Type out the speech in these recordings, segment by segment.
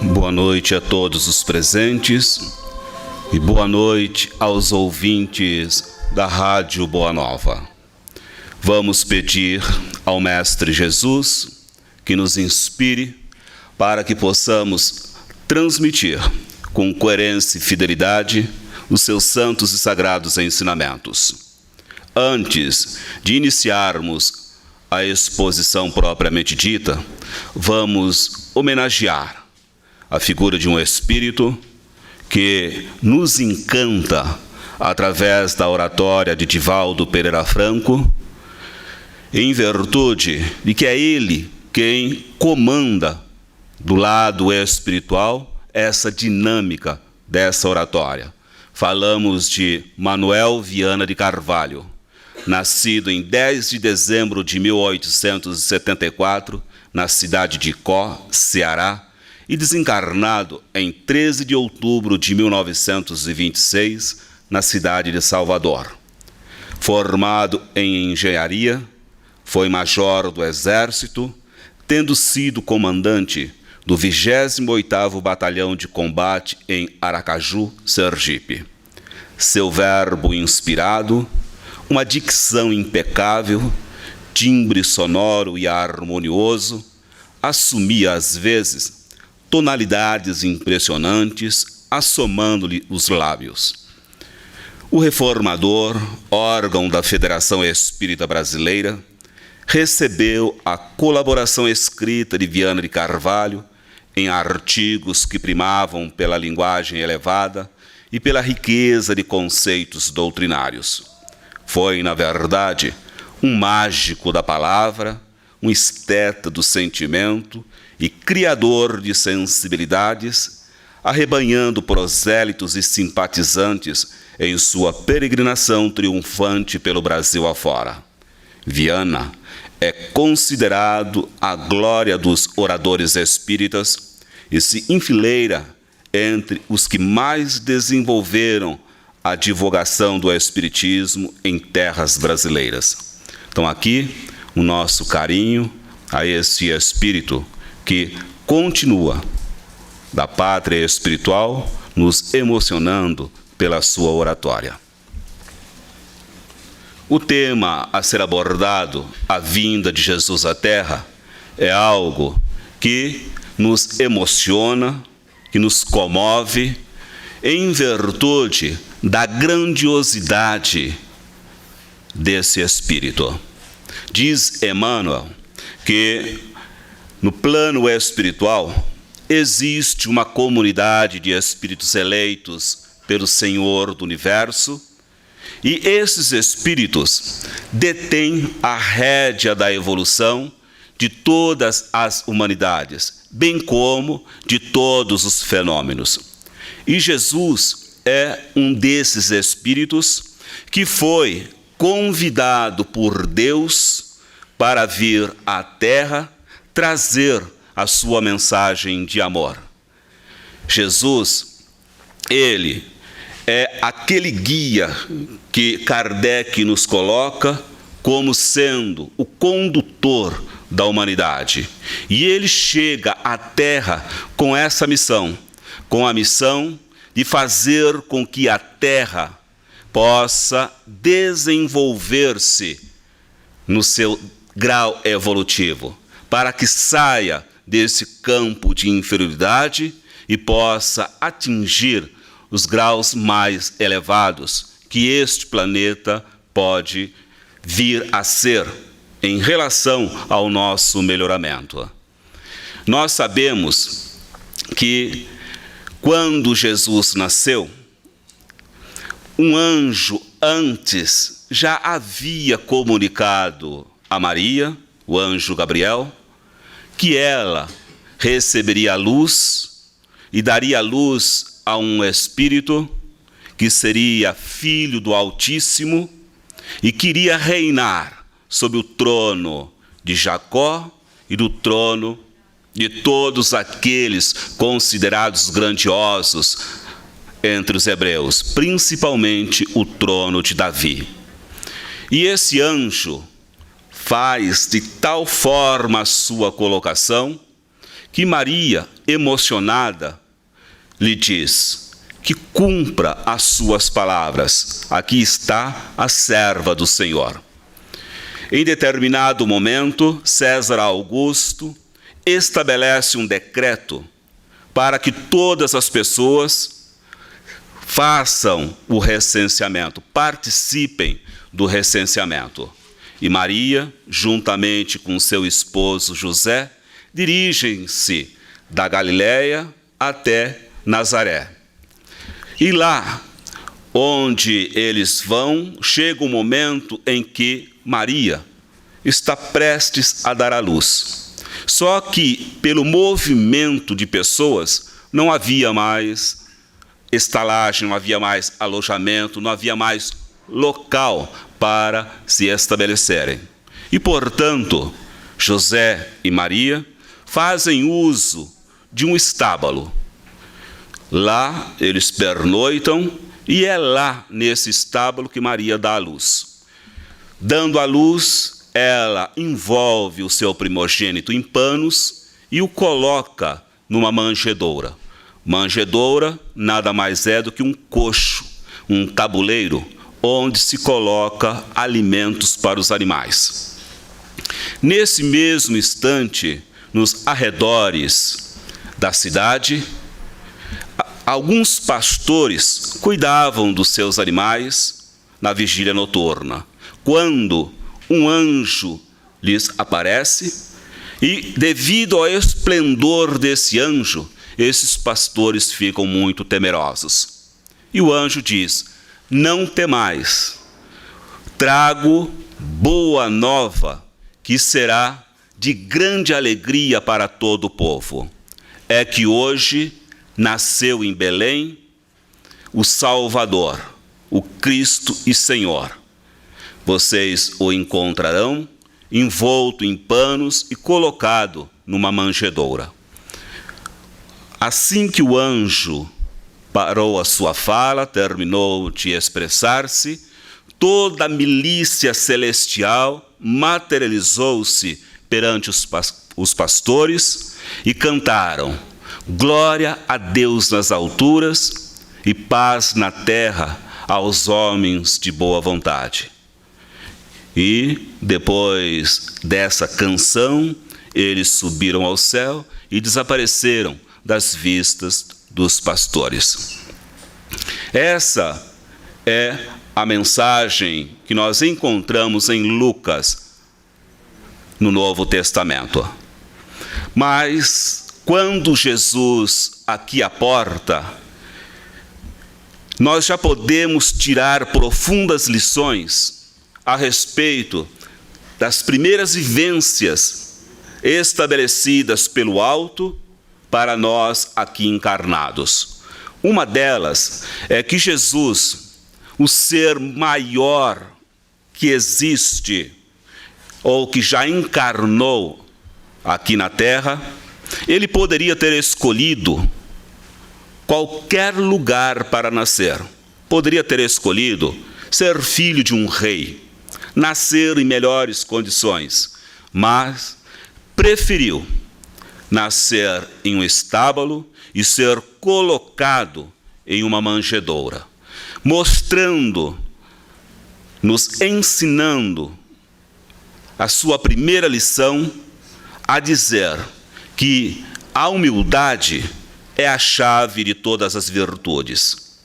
Boa noite a todos os presentes e boa noite aos ouvintes da Rádio Boa Nova. Vamos pedir ao Mestre Jesus que nos inspire para que possamos transmitir com coerência e fidelidade os seus santos e sagrados ensinamentos. Antes de iniciarmos a exposição propriamente dita, vamos homenagear a figura de um espírito que nos encanta através da oratória de Divaldo Pereira Franco, em virtude de que é ele quem comanda do lado espiritual essa dinâmica dessa oratória. Falamos de Manuel Viana de Carvalho, nascido em 10 de dezembro de 1874, na cidade de Có, Ceará, e desencarnado em 13 de outubro de 1926, na cidade de Salvador. Formado em engenharia, foi major do Exército, tendo sido comandante do 28º Batalhão de Combate em Aracaju, Sergipe. Seu verbo inspirado, uma dicção impecável, timbre sonoro e harmonioso, assumia às vezes tonalidades impressionantes, assomando-lhe os lábios. O Reformador, órgão da Federação Espírita Brasileira, recebeu a colaboração escrita de Viana de Carvalho em artigos que primavam pela linguagem elevada e pela riqueza de conceitos doutrinários. Foi, na verdade, um mágico da palavra, um esteta do sentimento e criador de sensibilidades, arrebanhando prosélitos e simpatizantes em sua peregrinação triunfante pelo Brasil afora. Viana é considerado a glória dos oradores espíritas e se enfileira entre os que mais desenvolveram a divulgação do espiritismo em terras brasileiras. Então aqui o nosso carinho a esse espírito que continua da pátria espiritual, nos emocionando pela sua oratória. O tema a ser abordado, a vinda de Jesus à Terra, é algo que nos emociona, que nos comove, em virtude da grandiosidade desse espírito. Diz Emmanuel que no plano espiritual existe uma comunidade de espíritos eleitos pelo Senhor do Universo, e esses espíritos detêm a rédea da evolução de todas as humanidades, bem como de todos os fenômenos. E Jesus é um desses espíritos que foi convidado por Deus para vir à Terra trazer a sua mensagem de amor. Jesus, ele é aquele guia que Kardec nos coloca como sendo o condutor da humanidade. E ele chega à Terra com essa missão, com a missão de fazer com que a Terra possa desenvolver-se no seu grau evolutivo, para que saia desse campo de inferioridade e possa atingir os graus mais elevados que este planeta pode vir a ser em relação ao nosso melhoramento. Nós sabemos que quando Jesus nasceu, um anjo antes já havia comunicado a Maria, o anjo Gabriel, que ela receberia a luz e daria luz a um espírito que seria filho do Altíssimo e queria reinar sobre o trono de Jacó e do trono de todos aqueles considerados grandiosos entre os hebreus, principalmente o trono de Davi. E esse anjo faz de tal forma a sua colocação que Maria, emocionada, lhe diz que cumpra as suas palavras. Aqui está a serva do Senhor. Em determinado momento, César Augusto estabelece um decreto para que todas as pessoas façam o recenseamento, participem do recenseamento. E Maria, juntamente com seu esposo José, dirigem-se da Galiléia até Nazaré. E lá, onde eles vão, chega o momento em que Maria está prestes a dar à luz. Só que, pelo movimento de pessoas, não havia mais estalagem, não havia mais alojamento, não havia mais local para se estabelecerem. E, portanto, José e Maria fazem uso de um estábulo. Lá eles pernoitam e é lá, nesse estábulo, que Maria dá à luz. Dando à luz, ela envolve o seu primogênito em panos e o coloca numa manjedoura. Manjedoura nada mais é do que um coxo, um tabuleiro, onde se coloca alimentos para os animais. Nesse mesmo instante, nos arredores da cidade, alguns pastores cuidavam dos seus animais na vigília noturna, quando um anjo lhes aparece e, devido ao esplendor desse anjo, esses pastores ficam muito temerosos. E o anjo diz: não temais, trago boa nova, que será de grande alegria para todo o povo. É que hoje nasceu em Belém o Salvador, o Cristo e Senhor. Vocês o encontrarão envolto em panos e colocado numa manjedoura. Assim que o anjo parou a sua fala, terminou de expressar-se, toda a milícia celestial materializou-se perante os pastores e cantaram: glória a Deus nas alturas e paz na terra aos homens de boa vontade. E depois dessa canção, eles subiram ao céu e desapareceram das vistas dos pastores. Essa é a mensagem que nós encontramos em Lucas, no Novo Testamento. Mas quando Jesus aqui aporta, nós já podemos tirar profundas lições a respeito das primeiras vivências estabelecidas pelo alto para nós aqui encarnados. Uma delas é que Jesus, o ser maior que existe, ou que já encarnou aqui na terra, ele poderia ter escolhido qualquer lugar para nascer. Poderia ter escolhido ser filho de um rei, nascer em melhores condições, mas preferiu nascer em um estábulo e ser colocado em uma manjedoura, mostrando, nos ensinando a sua primeira lição, a dizer que a humildade é a chave de todas as virtudes,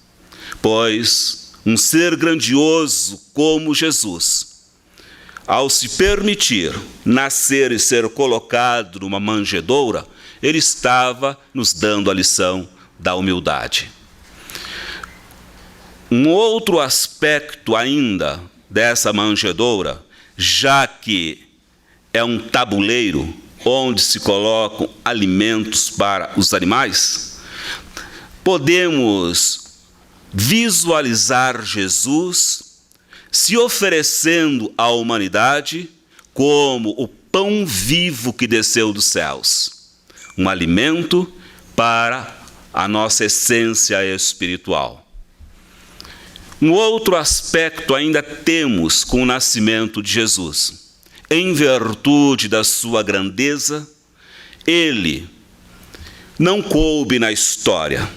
pois um ser grandioso como Jesus, ao se permitir nascer e ser colocado numa manjedoura, ele estava nos dando a lição da humildade. Um outro aspecto ainda dessa manjedoura, já que é um tabuleiro onde se colocam alimentos para os animais, podemos visualizar Jesus se oferecendo à humanidade como o pão vivo que desceu dos céus, um alimento para a nossa essência espiritual. Um outro aspecto ainda temos com o nascimento de Jesus. Em virtude da sua grandeza, ele não coube na história.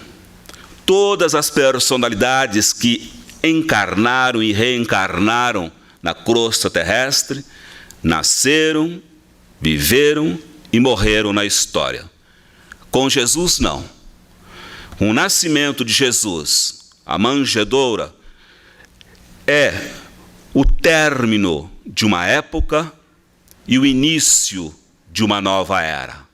Todas as personalidades que encarnaram e reencarnaram na crosta terrestre nasceram, viveram e morreram na história. Com Jesus, não. O nascimento de Jesus, a manjedoura, é o término de uma época e o início de uma nova era.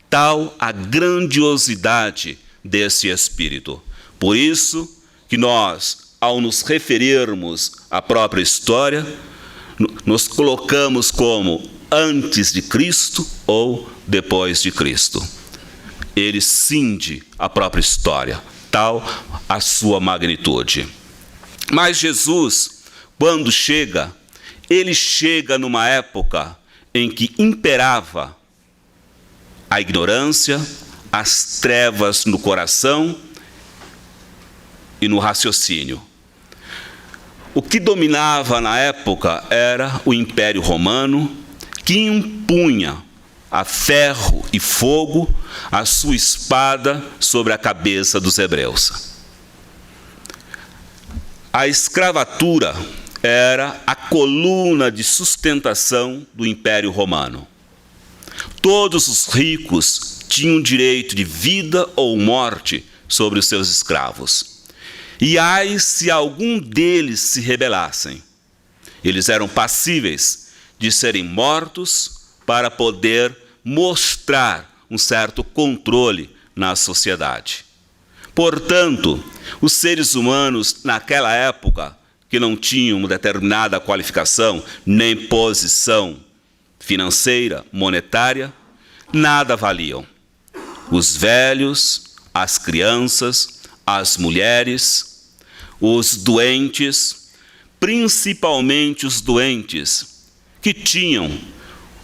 Tal a grandiosidade desse Espírito. Por isso que nós, ao nos referirmos à própria história, nos colocamos como antes de Cristo ou depois de Cristo. Ele cinde a própria história, tal a sua magnitude. Mas Jesus, quando chega, ele chega numa época em que imperava a ignorância, as trevas no coração e no raciocínio. O que dominava na época era o Império Romano, que impunha a ferro e fogo a sua espada sobre a cabeça dos hebreus. A escravatura era a coluna de sustentação do Império Romano. Todos os ricos tinham direito de vida ou morte sobre os seus escravos. E ai se algum deles se rebelassem. Eles eram passíveis de serem mortos para poder mostrar um certo controle na sociedade. Portanto, os seres humanos naquela época, que não tinham uma determinada qualificação nem posição financeira, monetária, nada valiam. Os velhos, as crianças, as mulheres, os doentes, principalmente os doentes, que tinham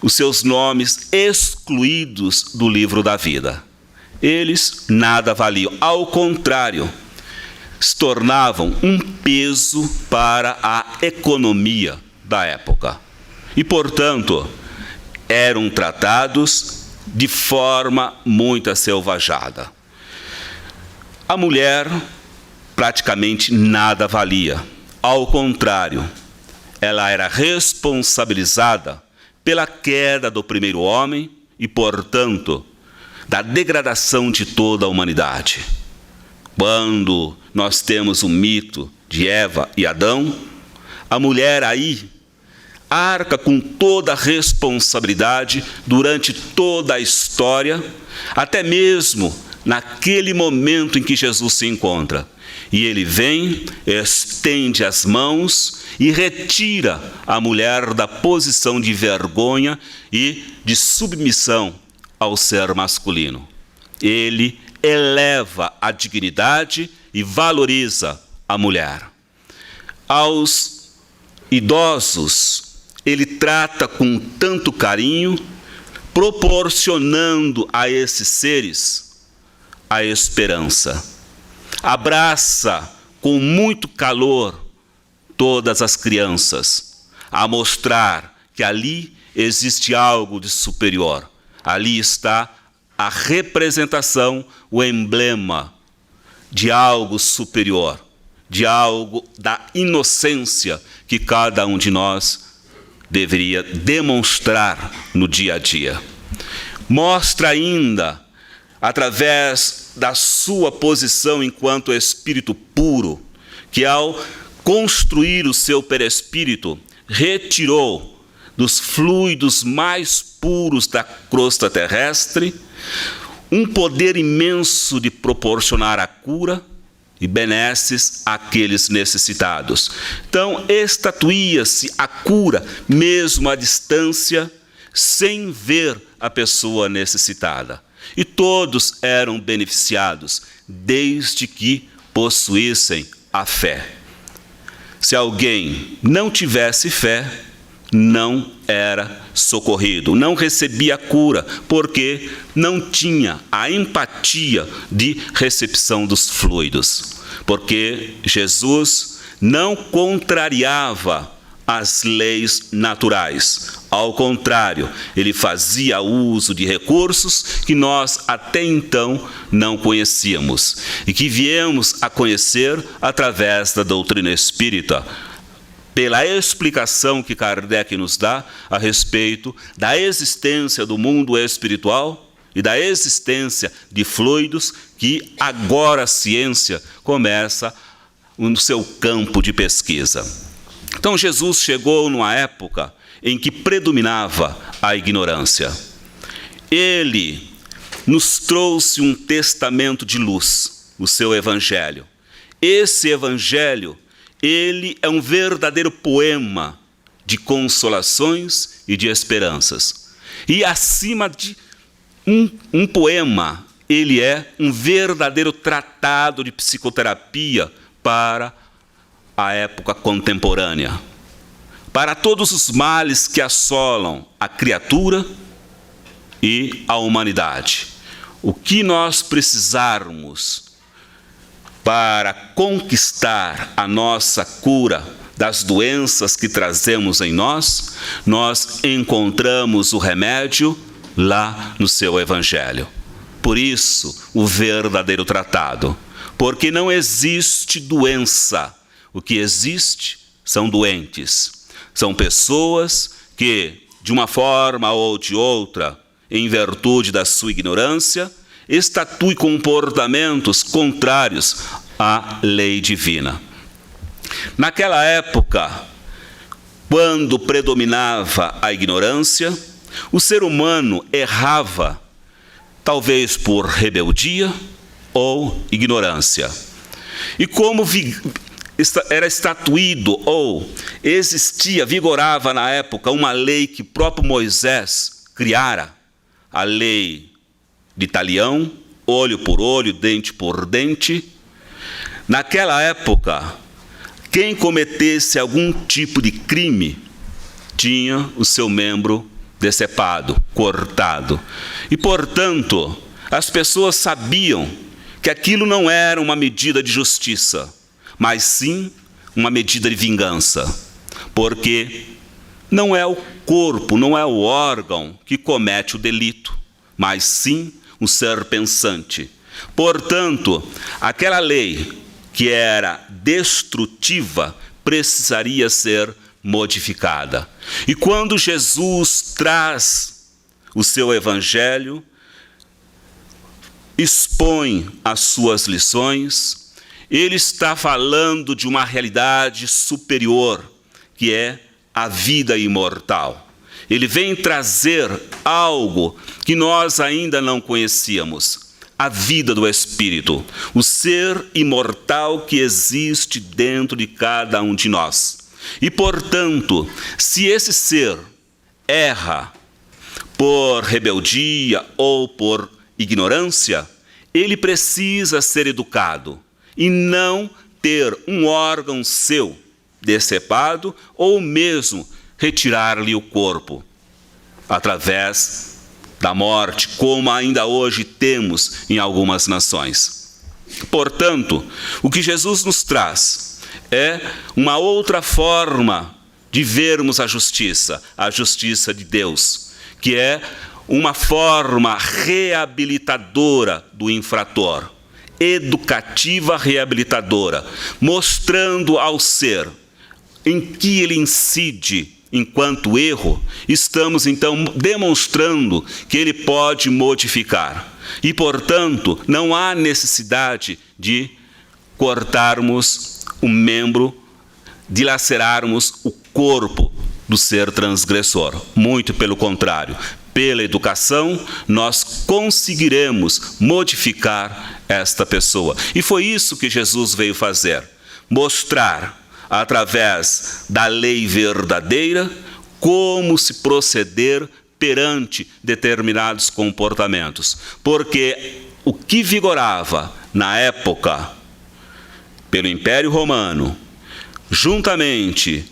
os seus nomes excluídos do livro da vida. Eles nada valiam, ao contrário, se tornavam um peso para a economia da época. E, portanto, eram tratados de forma muito aselvajada. A mulher praticamente nada valia. Ao contrário, ela era responsabilizada pela queda do primeiro homem e, portanto, da degradação de toda a humanidade. Quando nós temos o mito de Eva e Adão, a mulher aí arca com toda a responsabilidade durante toda a história, até mesmo naquele momento em que Jesus se encontra. E ele vem, estende as mãos e retira a mulher da posição de vergonha e de submissão ao ser masculino. Ele eleva a dignidade e valoriza a mulher. Aos idosos, ele trata com tanto carinho, proporcionando a esses seres a esperança. Abraça com muito calor todas as crianças, a mostrar que ali existe algo de superior. Ali está a representação, o emblema de algo superior, de algo da inocência que cada um de nós deveria demonstrar no dia a dia. Mostra ainda, através da sua posição enquanto espírito puro, que ao construir o seu perispírito, retirou dos fluidos mais puros da crosta terrestre um poder imenso de proporcionar a cura e benesses àqueles necessitados. Então, estatuía-se a cura, mesmo à distância, sem ver a pessoa necessitada. E todos eram beneficiados, desde que possuíssem a fé. Se alguém não tivesse fé, não era socorrido, não recebia a cura, porque não tinha a empatia de recepção dos fluidos. Porque Jesus não contrariava as leis naturais. Ao contrário, ele fazia uso de recursos que nós até então não conhecíamos e que viemos a conhecer através da doutrina espírita, pela explicação que Kardec nos dá a respeito da existência do mundo espiritual e da existência de fluidos que agora a ciência começa no seu campo de pesquisa. Então Jesus chegou numa época em que predominava a ignorância. Ele nos trouxe um testamento de luz, o seu evangelho. Esse evangelho, ele é um verdadeiro poema de consolações e de esperanças. E acima de um poema, ele é um verdadeiro tratado de psicoterapia para a época contemporânea, para todos os males que assolam a criatura e a humanidade. O que nós precisarmos para conquistar a nossa cura das doenças que trazemos em nós, nós encontramos o remédio lá no seu evangelho. Por isso, o verdadeiro tratado, porque não existe doença. O que existe são doentes. São pessoas que, de uma forma ou de outra, em virtude da sua ignorância, estatuem comportamentos contrários à lei divina. Naquela época, quando predominava a ignorância, o ser humano errava, talvez por rebeldia ou ignorância. E como era estatuído ou existia, vigorava na época uma lei que próprio Moisés criara, a lei de talião, olho por olho, dente por dente. Naquela época, quem cometesse algum tipo de crime tinha o seu membro decepado, cortado. E, portanto, as pessoas sabiam que aquilo não era uma medida de justiça, mas sim uma medida de vingança, porque não é o corpo, não é o órgão que comete o delito, mas sim o ser pensante. Portanto, aquela lei que era destrutiva precisaria ser modificada. E quando Jesus traz o seu evangelho, expõe as suas lições, ele está falando de uma realidade superior, que é a vida imortal. Ele vem trazer algo que nós ainda não conhecíamos, a vida do Espírito, o ser imortal que existe dentro de cada um de nós. E, portanto, se esse ser erra por rebeldia ou por ignorância, ele precisa ser educado e não ter um órgão seu decepado ou mesmo retirar-lhe o corpo através da morte, como ainda hoje temos em algumas nações. Portanto, o que Jesus nos traz é uma outra forma de vermos a justiça de Deus, que é uma forma reabilitadora do infrator, educativa reabilitadora, mostrando ao ser em que ele incide enquanto erro, estamos então demonstrando que ele pode modificar. E, portanto, não há necessidade de cortarmos o membro, dilacerarmos o corpo do ser transgressor. Muito pelo contrário, pela educação, nós conseguiremos modificar esta pessoa. E foi isso que Jesus veio fazer, mostrar, através da lei verdadeira, como se proceder perante determinados comportamentos. Porque o que vigorava na época pelo Império Romano, juntamente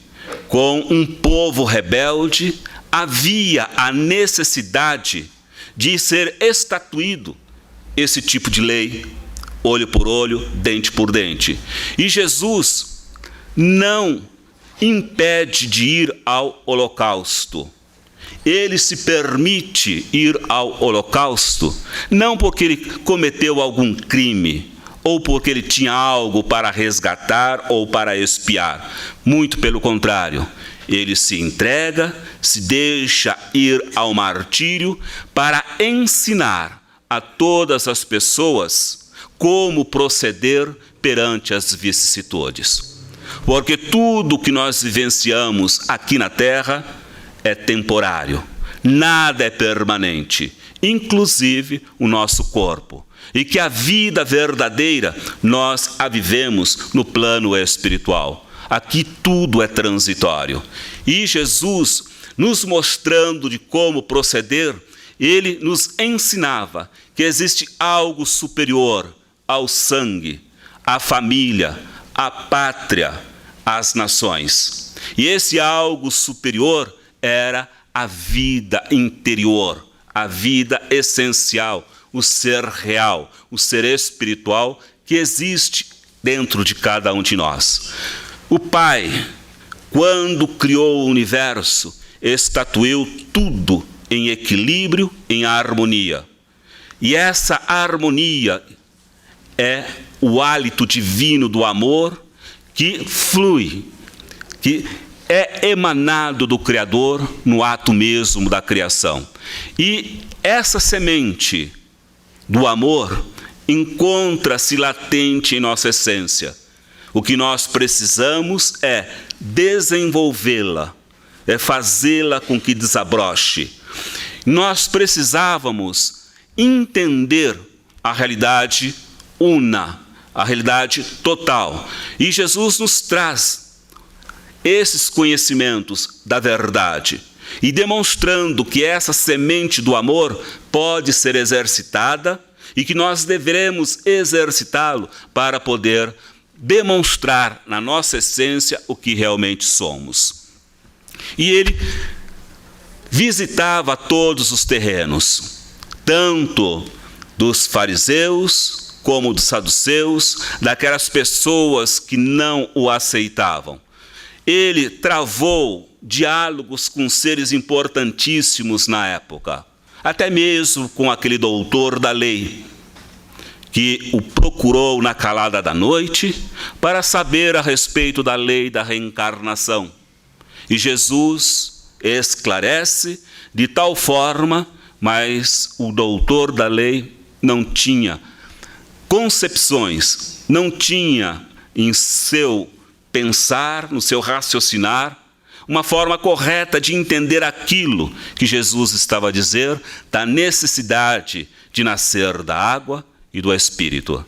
com um povo rebelde, havia a necessidade de ser estatuído esse tipo de lei, olho por olho, dente por dente. E Jesus não impede de ir ao holocausto. Ele se permite ir ao holocausto, não porque ele cometeu algum crime, ou porque ele tinha algo para resgatar ou para expiar. Muito pelo contrário, ele se entrega, se deixa ir ao martírio para ensinar a todas as pessoas como proceder perante as vicissitudes. Porque tudo que nós vivenciamos aqui na terra é temporário, nada é permanente, inclusive o nosso corpo. E que a vida verdadeira nós a vivemos no plano espiritual. Aqui tudo é transitório. E Jesus, nos mostrando de como proceder, ele nos ensinava que existe algo superior ao sangue, à família, à pátria, às nações. E esse algo superior era a vida interior, a vida essencial, o ser real, o ser espiritual que existe dentro de cada um de nós. O Pai, quando criou o universo, estatuiu tudo em equilíbrio, em harmonia. E essa harmonia é o hálito divino do amor que flui, que é emanado do Criador no ato mesmo da criação. E essa semente do amor encontra-se latente em nossa essência. O que nós precisamos é desenvolvê-la, é fazê-la com que desabroche. Nós precisávamos entender a realidade una, a realidade total. E Jesus nos traz esses conhecimentos da verdade e demonstrando que essa semente do amor pode ser exercitada e que nós devemos exercitá-lo para poder demonstrar na nossa essência o que realmente somos. E ele visitava todos os terrenos, tanto dos fariseus como dos saduceus, daquelas pessoas que não o aceitavam. Ele travou diálogos com seres importantíssimos na época, até mesmo com aquele doutor da lei, que o procurou na calada da noite para saber a respeito da lei da reencarnação. E Jesus esclarece de tal forma, mas o doutor da lei não tinha concepções, não tinha em seu pensar, no seu raciocinar, uma forma correta de entender aquilo que Jesus estava a dizer da necessidade de nascer da água e do Espírito.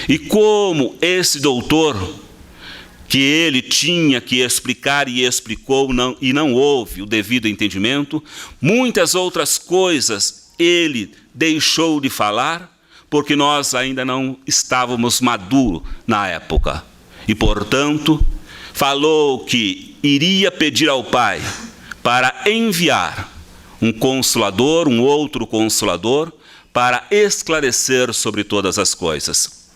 E como esse doutor, que ele tinha que explicar e explicou e não houve o devido entendimento, muitas outras coisas ele deixou de falar, porque nós ainda não estávamos maduros na época. E, portanto, falou que iria pedir ao Pai para enviar um consolador, um outro consolador, para esclarecer sobre todas as coisas.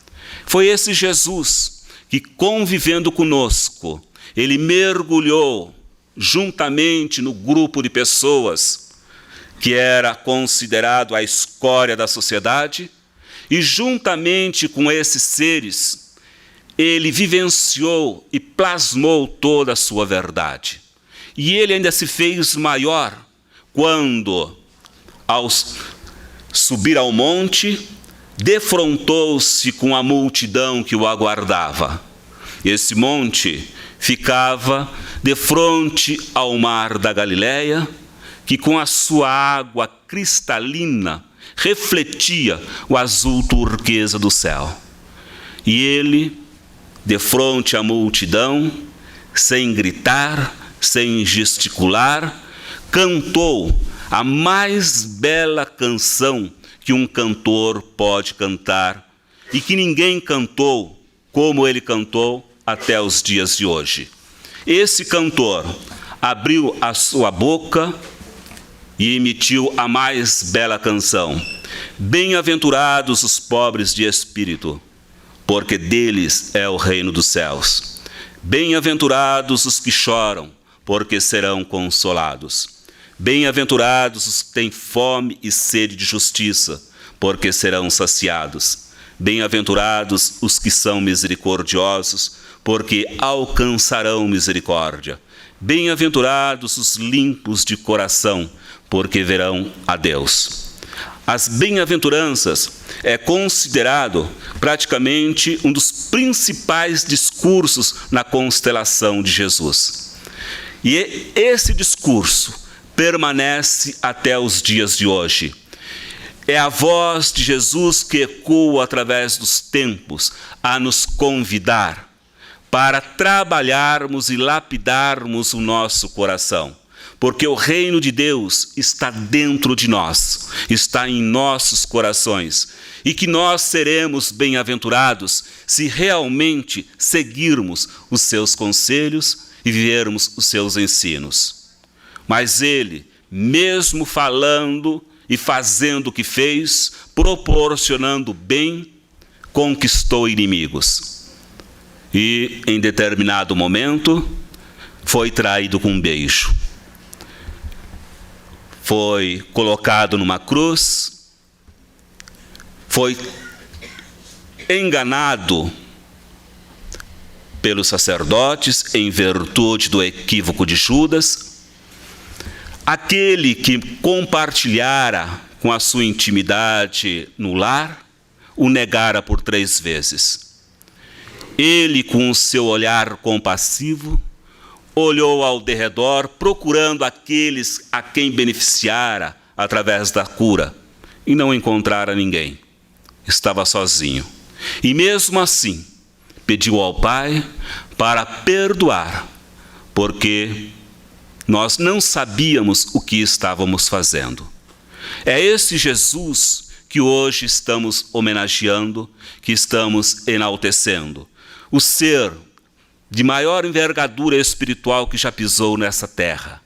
Foi esse Jesus que, convivendo conosco, ele mergulhou juntamente no grupo de pessoas que era considerado a escória da sociedade, e juntamente com esses seres, ele vivenciou e plasmou toda a sua verdade. E ele ainda se fez maior quando, ao subir ao monte, defrontou-se com a multidão que o aguardava. Esse monte ficava defronte ao mar da Galileia, que com a sua água cristalina refletia o azul turquesa do céu. E ele, defronte à multidão, sem gritar, sem gesticular, cantou a mais bela canção que um cantor pode cantar e que ninguém cantou como ele cantou até os dias de hoje. Esse cantor abriu a sua boca e emitiu a mais bela canção: Bem-aventurados os pobres de espírito, porque deles é o reino dos céus. Bem-aventurados os que choram, porque serão consolados. Bem-aventurados os que têm fome e sede de justiça, porque serão saciados. Bem-aventurados os que são misericordiosos, porque alcançarão misericórdia. Bem-aventurados os limpos de coração, porque verão a Deus. As bem-aventuranças é considerado praticamente um dos principais discursos na constelação de Jesus. E esse discurso permanece até os dias de hoje. É a voz de Jesus que ecoa através dos tempos a nos convidar para trabalharmos e lapidarmos o nosso coração. Porque o reino de Deus está dentro de nós, está em nossos corações, e que nós seremos bem-aventurados se realmente seguirmos os seus conselhos e vivermos os seus ensinos. Mas ele, mesmo falando e fazendo o que fez, proporcionando bem, conquistou inimigos. E, em determinado momento, foi traído com um beijo. Foi colocado numa cruz, foi enganado pelos sacerdotes em virtude do equívoco de Judas. Aquele que compartilhara com a sua intimidade no lar, o negara por 3 vezes. Ele, com o seu olhar compassivo, olhou ao derredor, procurando aqueles a quem beneficiara através da cura, e não encontrara ninguém. Estava sozinho. E mesmo assim, pediu ao Pai para perdoar, porque nós não sabíamos o que estávamos fazendo. É esse Jesus que hoje estamos homenageando, que estamos enaltecendo. O ser de maior envergadura espiritual que já pisou nessa terra.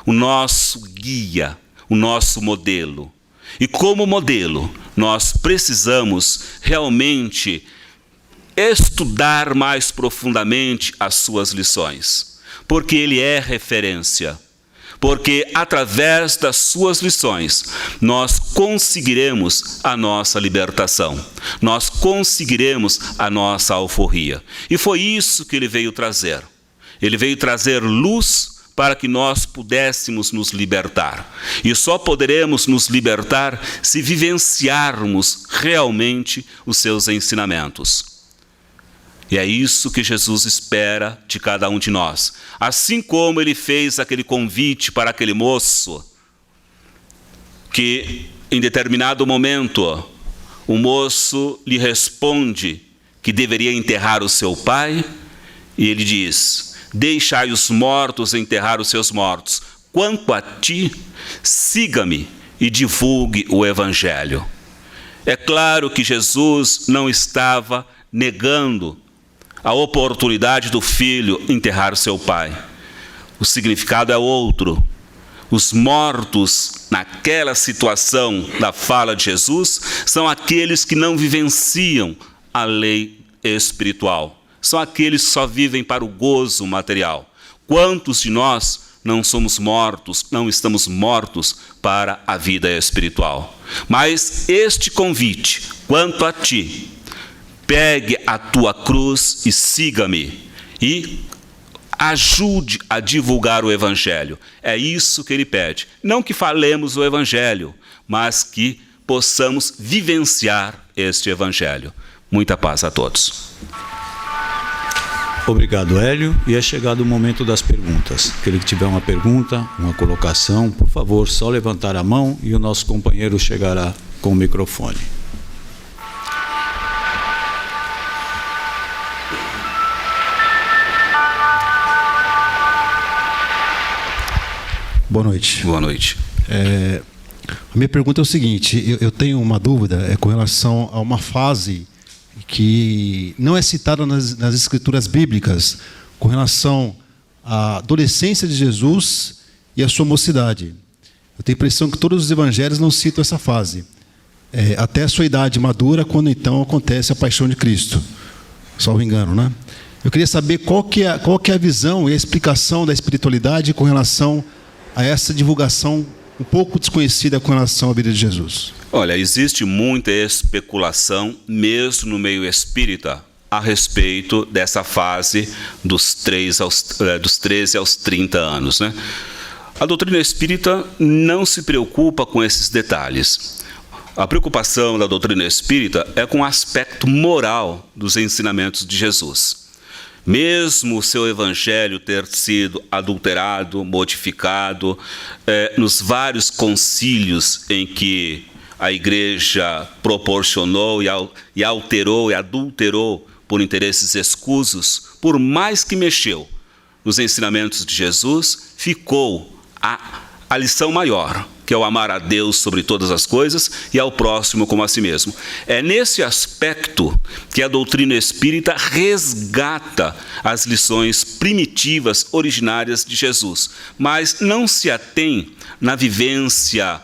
O nosso guia, o nosso modelo. E como modelo, nós precisamos realmente estudar mais profundamente as suas lições. Porque ele é referência. Porque através das suas lições, nós conseguiremos a nossa libertação. Nós conseguiremos a nossa alforria. E foi isso que ele veio trazer. Ele veio trazer luz para que nós pudéssemos nos libertar. E só poderemos nos libertar se vivenciarmos realmente os seus ensinamentos. E é isso que Jesus espera de cada um de nós. Assim como ele fez aquele convite para aquele moço, que em determinado momento o moço lhe responde que deveria enterrar o seu pai, e ele diz: deixai os mortos enterrar os seus mortos. Quanto a ti, siga-me e divulgue o evangelho. É claro que Jesus não estava negando a oportunidade do filho enterrar seu pai. O significado é outro. Os mortos, naquela situação da fala de Jesus, são aqueles que não vivenciam a lei espiritual. São aqueles que só vivem para o gozo material. Quantos de nós não somos mortos, não estamos mortos para a vida espiritual? Mas este convite, quanto a ti, pegue a tua cruz e siga-me, e ajude a divulgar o evangelho. É isso que ele pede. Não que falemos o evangelho, mas que possamos vivenciar este evangelho. Muita paz a todos. Obrigado, Hélio. E é chegado o momento das perguntas. Aquele que tiver uma pergunta, uma colocação, por favor, só levantar a mão e o nosso companheiro chegará com o microfone. Boa noite. Boa noite. A minha pergunta é o seguinte: eu tenho uma dúvida com relação a uma fase que não é citada nas escrituras bíblicas, com relação à adolescência de Jesus e a sua mocidade. Eu tenho a impressão que todos os evangelhos não citam essa fase. Até a sua idade madura, quando então acontece a paixão de Cristo. Salvo engano, né? Eu queria saber qual que é a visão e a explicação da espiritualidade com relação a essa divulgação um pouco desconhecida com relação à vida de Jesus. Olha, existe muita especulação, mesmo no meio espírita, a respeito dessa fase dos 13 aos 30 anos, né? A doutrina espírita não se preocupa com esses detalhes. A preocupação da doutrina espírita é com o aspecto moral dos ensinamentos de Jesus. Mesmo o seu evangelho ter sido adulterado, modificado, nos vários concílios em que a igreja proporcionou e alterou e adulterou por interesses escusos, por mais que mexeu nos ensinamentos de Jesus, ficou a lição maior, que é o amar a Deus sobre todas as coisas e ao próximo como a si mesmo. É nesse aspecto que a doutrina espírita resgata as lições primitivas, originárias de Jesus, mas não se atém na vivência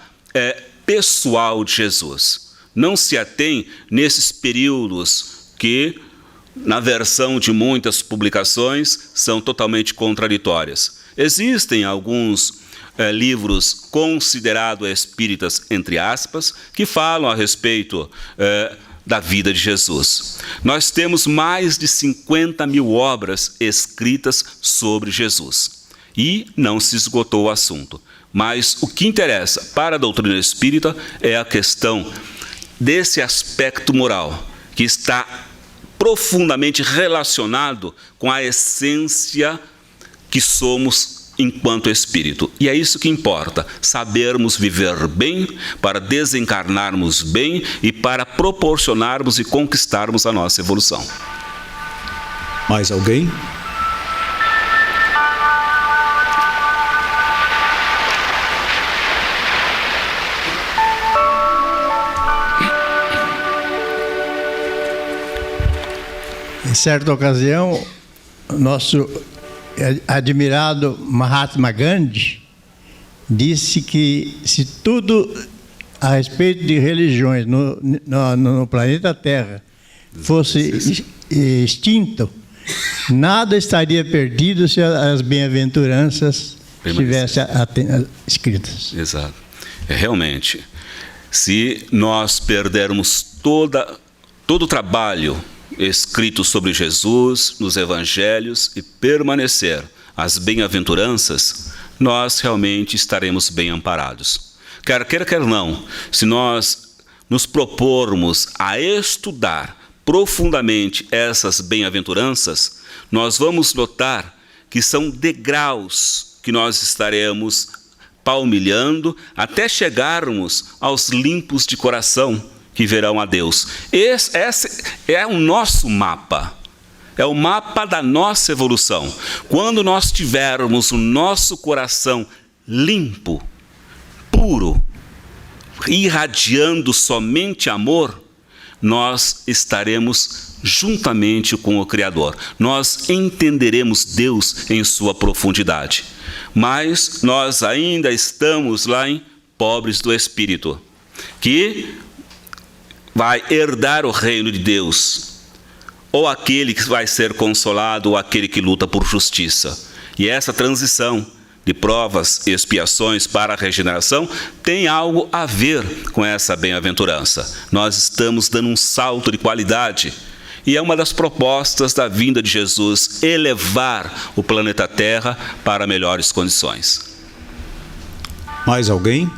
pessoal de Jesus. Não se atém nesses períodos que, na versão de muitas publicações, são totalmente contraditórias. Existem alguns livros considerados espíritas, entre aspas, que falam a respeito da vida de Jesus. Nós temos mais de 50 mil obras escritas sobre Jesus. E não se esgotou o assunto. Mas o que interessa para a doutrina espírita é a questão desse aspecto moral, que está profundamente relacionado com a essência que somos enquanto espírito. E é isso que importa, sabermos viver bem, para desencarnarmos bem e para proporcionarmos e conquistarmos a nossa evolução. Mais alguém? Em certa ocasião, nosso admirado Mahatma Gandhi disse que se tudo a respeito de religiões no planeta Terra fosse extinto, nada estaria perdido se as bem-aventuranças estivessem escritas. Exato. Realmente, se nós perdermos todo o trabalho escrito sobre Jesus nos evangelhos e permanecer as bem-aventuranças, nós realmente estaremos bem amparados. Quer queira, quer não, se nós nos propormos a estudar profundamente essas bem-aventuranças, nós vamos notar que são degraus que nós estaremos palmilhando até chegarmos aos limpos de coração, que verão a Deus. Esse é o nosso mapa. É o mapa da nossa evolução. Quando nós tivermos o nosso coração limpo, puro, irradiando somente amor, nós estaremos juntamente com o Criador. Nós entenderemos Deus em sua profundidade. Mas nós ainda estamos lá em pobres do Espírito, que vai herdar o reino de Deus, ou aquele que vai ser consolado, ou aquele que luta por justiça. E essa transição de provas e expiações para a regeneração tem algo a ver com essa bem-aventurança. Nós estamos dando um salto de qualidade, e é uma das propostas da vinda de Jesus, elevar o planeta Terra para melhores condições. Mais alguém?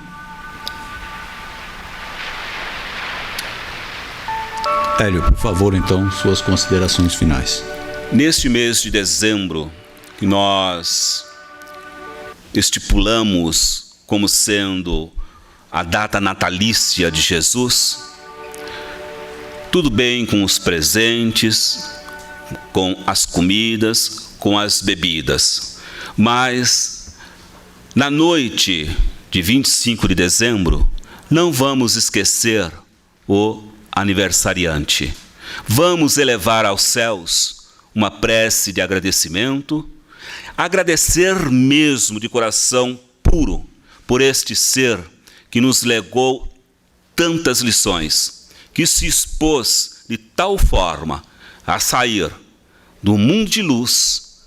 Hélio, por favor, então, suas considerações finais. Neste mês de dezembro, que nós estipulamos como sendo a data natalícia de Jesus, tudo bem com os presentes, com as comidas, com as bebidas, mas na noite de 25 de dezembro, não vamos esquecer o aniversariante. Vamos elevar aos céus uma prece de agradecimento, agradecer mesmo de coração puro por este ser que nos legou tantas lições, que se expôs de tal forma a sair do mundo de luz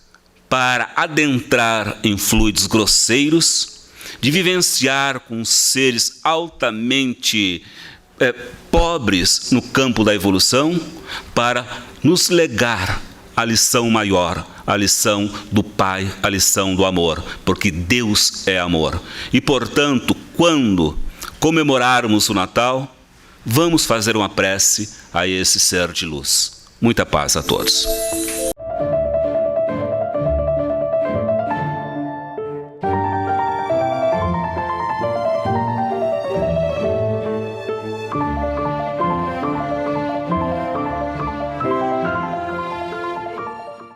para adentrar em fluidos grosseiros, de vivenciar com seres altamente pobres no campo da evolução, para nos legar a lição maior, a lição do Pai, a lição do amor, porque Deus é amor. E, portanto, quando comemorarmos o Natal, vamos fazer uma prece a esse ser de luz. Muita paz a todos.